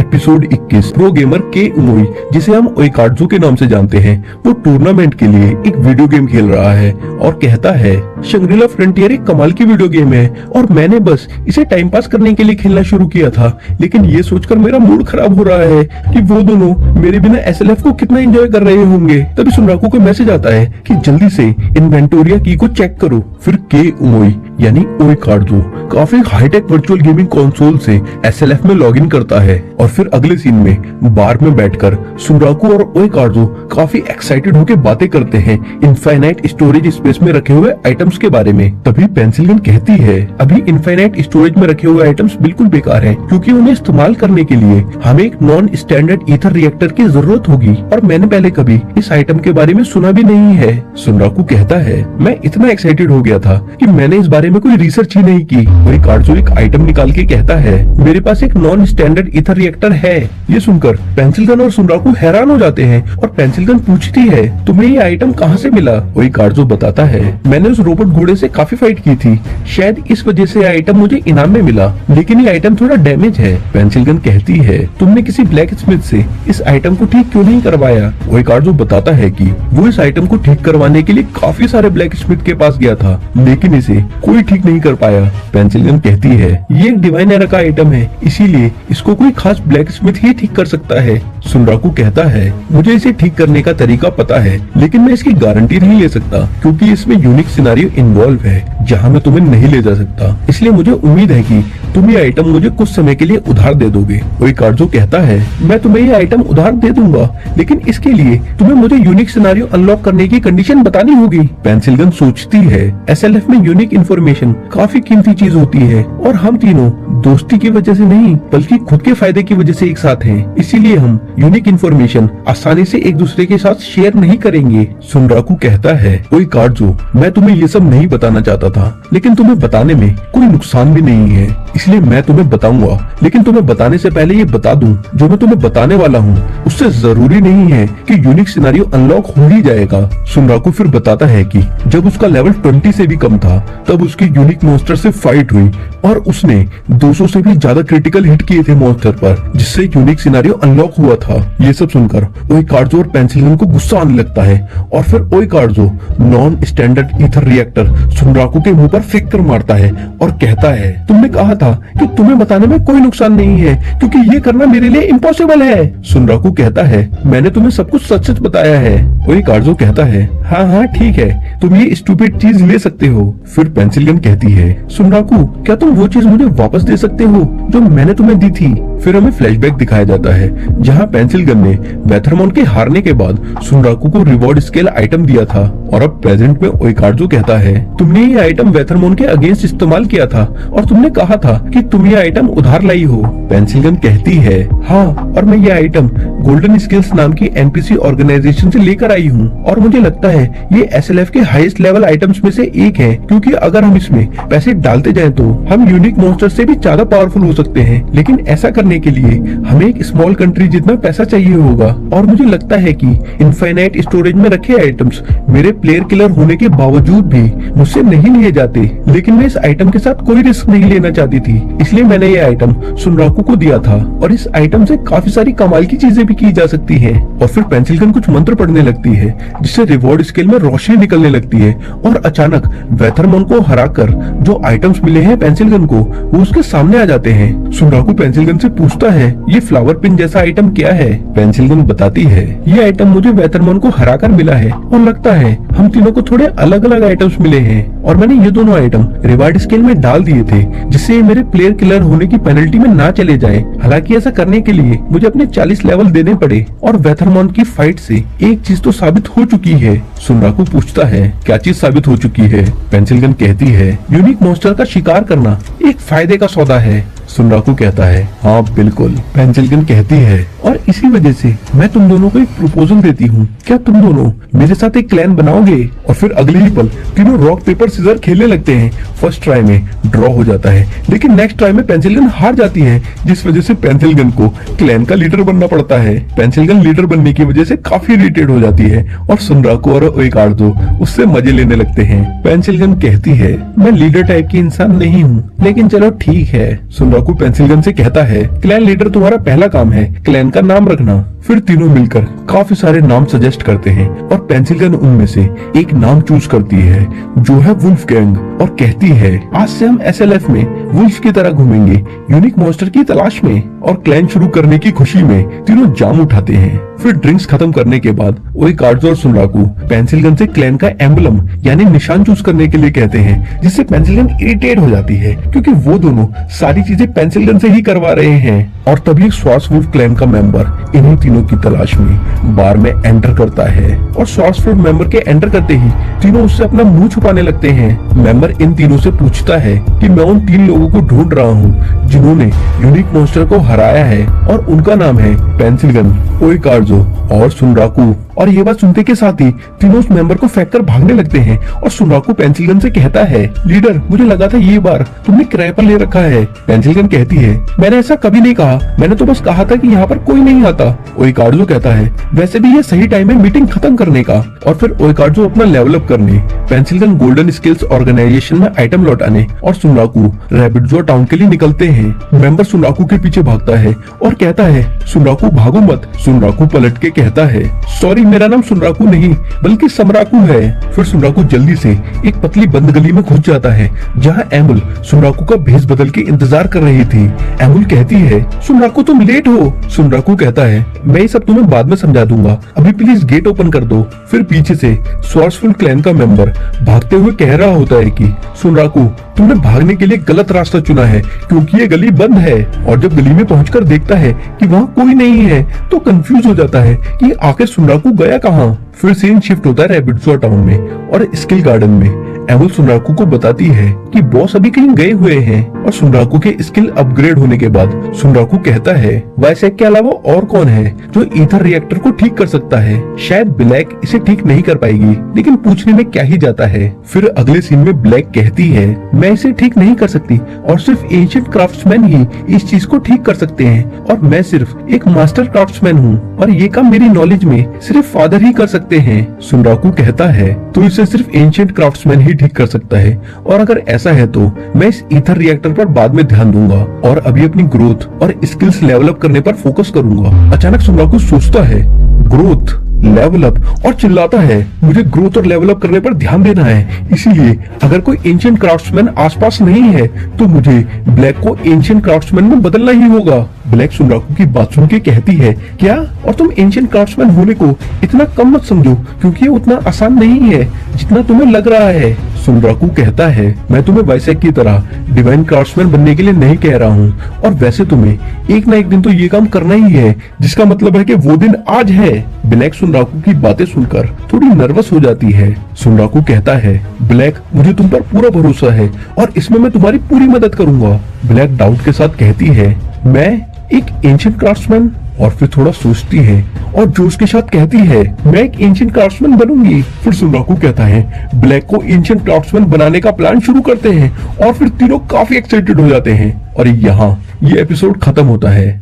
Episode 21। Pro gamer के उमोई, जिसे हम ओइकार्डजू के नाम से जानते हैं, वो टूर्नामेंट के लिए एक वीडियो गेम खेल रहा है और कहता है शंग्रीला फ्रंटियर एक कमाल की वीडियो गेम है और मैंने बस इसे टाइम पास करने के लिए खेलना शुरू किया था, लेकिन ये सोचकर मेरा मूड खराब हो रहा है कि वो दोनों मेरे बिना एसएलएफ को कितना एंजॉय कर रहे होंगे। तभी सुनराकू को मैसेज आता है कि जल्दी से इन्वेंटोरिया की को चेक करो। फिर के उमोई यानी ओइकार्डजू काफी हाईटेक वर्चुअल गेमिंग कंसोल से एसएलएफ में लॉगिन करता है और फिर अगले सीन में बार में बैठकर सुनराकू और ओइकार्डजू काफी एक्साइटेड होकर बातें करते हैं इनफाइनाइट स्टोरेज स्पेस में रखे हुए आइटम्स के बारे में। तभी पेंसिल गन कहती है अभी इनफाइनाइट स्टोरेज में रखे हुए आइटम्स बिल्कुल बेकार हैं, क्योंकि उन्हें इस्तेमाल करने के लिए हमें एक नॉन स्टैंडर्ड ईथर रिएक्टर की जरूरत होगी और मैंने पहले कभी इस आइटम के बारे में सुना भी नहीं है। सुनराकू कहता है मैं इतना एक्साइटेड हो गया था कि मैंने इस बारे में कोई रिसर्च ही नहीं की। ओइकार्डजू एक आइटम निकाल के कहता है मेरे पास एक नॉन स्टैंडर्ड ईथर रिएक्टर है। ये सुनकर पेंसिल गन और सुनराकू हैरान हो जाते हैं और पेंसिल गन पूछती है तुम्हें ये आइटम कहाँ से मिला। ओइकार्डजू बताता है मैंने उस रोबोट घोड़े से काफी फाइट की थी, शायद इस वजह से आइटम मुझे इनाम में मिला, लेकिन ये आइटम थोड़ा डैमेज है। पेंसिल गन कहती है तुमने किसी ब्लैक स्मिथ से इस आइटम को ठीक क्यों नहीं करवाया। ओइकार्डजू बताता है कि वो इस आइटम को ठीक करवाने के लिए काफी सारे ब्लैक स्मिथ के पास गया था, लेकिन इसे कोई ठीक नहीं कर पाया। पेंसिल गन कहती है ये एक डिवाइन एरा का आइटम है, इसीलिए इसको कोई खास ब्लैक स्मिथ ही ठीक कर सकता है। सुनराकू कहता है मुझे इसे ठीक करने का तरीका पता है, लेकिन मैं इसकी गारंटी नहीं ले सकता क्योंकि इसमें यूनिक सिनेरियो इन्वॉल्व है जहां मैं तुम्हें नहीं ले जा सकता, इसलिए मुझे उम्मीद है कि तुम ये आइटम मुझे कुछ समय के लिए उधार दे दोगे। ओइकार्डजू कहता है मैं तुम्हें ये आइटम उधार दे दूंगा, लेकिन इसके लिए तुम्हें मुझे यूनिक सिनेरियो अनलॉक करने की कंडीशन बतानी होगी। पेंसिल गन सोचती है एसएलएफ में यूनिक इन्फॉर्मेशन काफी कीमती चीज होती है और हम तीनों दोस्ती की वजह से नहीं बल्कि खुद के फायदे की वजह से एक साथ हैं, इसीलिए हम यूनिक इन्फॉर्मेशन आसानी से एक दूसरे के साथ शेयर नहीं करेंगे। सुनराकू कहता है ओइकार्डजू मैं तुम्हें ये सब नहीं बताना चाहता था, लेकिन तुम्हें बताने में कोई नुकसान भी नहीं है, इसलिए मैं तुम्हें बताऊंगा, लेकिन तुम्हें बताने से पहले ये बता दूं जो मैं तुम्हें बताने वाला हूँ उससे जरूरी नहीं है कि यूनिक सिनेरियो अनलॉक हो ही जाएगा। सुनराकू फिर बताता है कि जब उसका लेवल 20 से भी कम था तब उसकी यूनिक मॉन्स्टर से फाइट हुई और उसने 200 से भी ज्यादा क्रिटिकल हिट किए थे मॉन्स्टर पर, जिससे यूनिक सिनेरियो अनलॉक हुआ था। ये सब सुनकर ओइकार्डजू और पेंसिल गन को गुस्सा आने लगता है और फिर ओइकार्डजू नॉन स्टैंडर्ड ईथर रिएक्टर सुनराकू के मुंह पर फेंक कर मारता है और कहता है तुमने कहा था कि तुम्हें बताने में कोई नुकसान नहीं है क्योंकि ये करना मेरे लिए इम्पॉसिबल है। सुनराकू कहता है मैंने तुम्हें सब कुछ सच सच बताया है। ओइकार्डजू कहता है हाँ हाँ ठीक है, तुम ये स्टूपिड चीज ले सकते हो। फिर पेंसिल गन कहती है सुनराकू क्या तुम वो चीज मुझे वापस दे सकते हो जो मैंने तुम्हें दी थी। फिर हमें फ्लैशबैक दिखाया जाता है जहाँ पेंसिल गन ने वेथरमोन के हारने के बाद सुनराकू को रिवॉर्ड स्केल आइटम दिया था और अब प्रेजेंट में ओइकार्डजू कहता है तुमने ये आइटम वेथरमोन के अगेंस्ट इस्तेमाल किया था और तुमने कहा था कि तुम ये आइटम उधार लाई हो। पेंसिल गन कहती है हाँ, और मैं ये आइटम गोल्डन स्किल्स नाम की एनपीसी ऑर्गेनाइजेशन से लेकर आई हूँ और मुझे लगता है ये एसएलएफ के हाईएस्ट लेवल आइटम्स में से एक है, क्योंकि अगर हम इसमें पैसे डालते जाएं तो हम यूनिक मॉन्स्टर से भी ज्यादा पावरफुल हो सकते हैं, लेकिन ऐसा करने के लिए हमें एक स्मॉल कंट्री जितना पैसा चाहिए होगा और मुझे लगता है कि इनफाइनाइट स्टोरेज में रखे आइटम्स मेरे प्लेयर किलर होने के बावजूद भी मुझसे नहीं लिए जाते, लेकिन मैं इस आइटम के साथ कोई रिस्क नहीं लेना चाहती थी, इसलिए मैंने ये आइटम सुनराकू को दिया था और इस आइटम से काफी सारी कमाल की चीजें भी की जा सकती हैं। और फिर पेंसिल गन कुछ मंत्र पढ़ने लगती है जिससे रिवॉर्ड स्केल में रोशनी निकलने लगती है और अचानक वेथरमोन को हराकर जो आइटम्स मिले हैं पेंसिल गन को वो उसके सामने आ जाते हैं। सुनराकू पेंसिल गन से पूछता है ये फ्लावर पिन जैसा आइटम क्या है। पेंसिल गन बताती है ये आइटम मुझे वेथरमोन को हराकर मिला है और लगता है हम तीनों को थोड़े अलग अलग आइटम्स मिले हैं और मैंने ये दोनों आइटम रिवार्ड स्केल में डाल दिए थे जिससे मेरे प्लेयर किलर होने की पेनल्टी में ना चले जाए। हालांकि ऐसा करने के लिए मुझे अपने 40 लेवल देने पड़े और वेथरमोन की फाइट से एक चीज तो साबित हो चुकी है। सुनराकू पूछता है क्या चीज साबित हो चुकी है। पेंसिल गन कहती है यूनिक मॉन्स्टर का शिकार करना एक फायदे का सौदा है। सुनराकू कहता है हाँ बिल्कुल। पेंसिल गन कहती है और इसी वजह से मैं तुम दोनों को एक प्रपोजल देती हूँ, क्या तुम दोनों मेरे साथ एक क्लैन बनाओगे। और फिर अगले ही पल तीनों रॉक पेपर सीजर खेलने लगते हैं। फर्स्ट ट्राई में ड्रॉ हो जाता है, लेकिन नेक्स्ट ट्राई में पेंसिल गन हार जाती है, जिस वजह से पेंसिल गन को क्लैन का लीडर बनना पड़ता है। पेंसिल गन लीडर बनने की वजह से काफी इरिटेट हो जाती है और सुनराकू और ओइकार्डजू उससे मजे लेने लगते हैं। पेंसिल गन कहती है मैं लीडर टाइप की इंसान नहीं हूँ, लेकिन चलो ठीक है। सुनराकू सुनराकू पेंसिल गन से कहता है, क्लैन लीडर तुम्हारा पहला काम है क्लैन का नाम रखना। फिर तीनों मिलकर काफी सारे नाम सजेस्ट करते हैं और पेंसिल गन उनमें से एक नाम चूज करती है जो है वुल्फ गैंग, और कहती है आज से हम SLF में वुल्फ की तरह घूमेंगे यूनिक मॉन्स्टर की तलाश में। और क्लैन शुरू करने की खुशी में तीनों जाम उठाते हैं। फिर ड्रिंक्स खत्म करने के बाद ओइकार्ड्स और सुनराकू पेंसिल गन से क्लैन का एम्बलम यानी निशान चूज करने के लिए कहते हैं, जिससे पेंसिल गन इरिटेट हो जाती है क्योंकि वो दोनों सारी चीजें पेंसिल गन से ही करवा रहे हैं। और तभी एक श्वार्ट्स वुल्फ क्लैन का मेंबर इन्हीं तीनों की तलाश में बार में एंटर करता है और श्वार्ट्स वुल्फ मेंबर के एंटर करते ही तीनों उससे अपना मुंह छुपाने लगते हैं। मेंबर इन तीनों से पूछता है कि मैं उन 3 लोगों को ढूंढ रहा हूँ जिन्होंने यूनिक मॉन्स्टर को हराया है और उनका नाम है पेंसिल गन, ओइकार्ड्स और सुनराकू। और ये बात सुनते के साथ ही तीनों उस मेंबर को फेंक कर भागने लगते हैं और सुनराकू पेंसिल गन से कहता है, लीडर मुझे लगा था ये बार तुमने किराए पर ले रखा है। पेंसिल गन कहती है, मैंने ऐसा कभी नहीं कहा, मैंने तो बस कहा था कि यहाँ पर कोई नहीं आता। ओइकार्ड्स कहता है, वैसे भी ये सही टाइम है मीटिंग खत्म करने का। और फिर ओइकार्ड्स अपना लेवल अप करने pencil gun golden skills organisation में आइटम लौटाने और सुनराकू रैबिटजो टाउन के लिए निकलते हैं। मेंबर सुनराकू के पीछे भागता है और कहता है, सुनराकू भागो मत। सुनराकू पलट के कहता है, सॉरी मेरा नाम सुनराकू नहीं बल्कि समराकू है। फिर सुनराकू जल्दी से एक पतली बंद गली में घुस जाता है जहाँ एमुल सुनराकू का भेष बदल के इंतजार कर रही थी। एमुल कहती है, सुनराकू तुम लेट हो। सुनराकू कहता है, मैं ये सब तुम्हें बाद में समझा दूंगा, अभी प्लीज गेट ओपन कर दो। फिर पीछे से श्वार्ट्स वुल्फ क्लैन का मेंबर भागते हुए कह रहा होता है कि सुनराकू तुमने भागने के लिए गलत रास्ता चुना है क्योंकि ये गली बंद है। और जब गली में पहुंचकर देखता है कि वहाँ कोई नहीं है तो कंफ्यूज हो जाता है कि आखिर सुनराकू गया कहाँ। फिर सीन शिफ्ट होता है रैबिटजो टाउन में और स्किल गार्डन में। एमुल सुनराकू को बताती है कि बॉस अभी कहीं गए हुए हैं और सुनराकू के स्किल अपग्रेड होने के बाद सुनराकू कहता है, वाइसेक के अलावा और कौन है जो ईथर रिएक्टर को ठीक कर सकता है? शायद ब्लैक इसे ठीक नहीं कर पाएगी, लेकिन पूछने में क्या ही जाता है। फिर अगले सीन में ब्लैक कहती है, मैं इसे ठीक नहीं कर सकती और सिर्फ एंशिएंट क्राफ्ट्समैन ही इस चीज को ठीक कर सकते हैं और मैं सिर्फ एक मास्टर क्राफ्ट्समैन हूँ और ये काम मेरी नॉलेज में सिर्फ फादर ही कर सकते हैं। सुनराकू कहता है, तो इसे सिर्फ एंशिएंट क्राफ्ट्समैन ही ठीक कर सकता है और अगर ऐसा है तो मैं इस ईथर रिएक्टर पर बाद में ध्यान दूंगा और अभी अपनी ग्रोथ और स्किल्स लेवल अप करने पर फोकस करूंगा। अचानक सुनराकू सोचता है, ग्रोथ लेवल अप, और चिल्लाता है, मुझे ग्रोथ और लेवल अप करने पर ध्यान देना है, इसीलिए अगर कोई एंशिएंट क्राफ्ट्समैन आसपास नहीं है तो मुझे ब्लैक को एंशिएंट क्राफ्ट्समैन में बदलना ही होगा। ब्लैक सुनराकू की बात सुन के कहती है, क्या? और तुम एंशिएंट क्राफ्ट्समैन होने को इतना कम मत समझो क्योंकि ये उतना आसान नहीं है जितना तुम्हें लग रहा है। सुनराकू कहता है, मैं तुम्हें वाइसेक की तरह डिवाइन क्राफ्ट्समैन बनने के लिए नहीं कह रहा हूँ और वैसे तुम्हें एक ना एक दिन तो ये काम करना ही है, जिसका मतलब है कि वो दिन आज है। ब्लैक सुनराकू की बातें सुनकर थोड़ी नर्वस हो जाती है। सुनराकू कहता है, ब्लैक मुझे तुम पर पूरा भरोसा है और इसमें मैं तुम्हारी पूरी मदद करूंगा। ब्लैक डाउट के साथ कहती है, मैं एक एंशिएंट क्राफ्ट्समैन? और फिर थोड़ा सोचती है और जोश के साथ कहती है, मैं एक एंशिएंट क्राफ्ट्समैन बनूंगी। फिर सुनराकू कहता है, ब्लैक को एंशिएंट क्राफ्ट्समैन बनाने का प्लान शुरू करते हैं और फिर तीनों काफी एक्साइटेड हो जाते हैं और यहाँ ये एपिसोड खत्म होता है।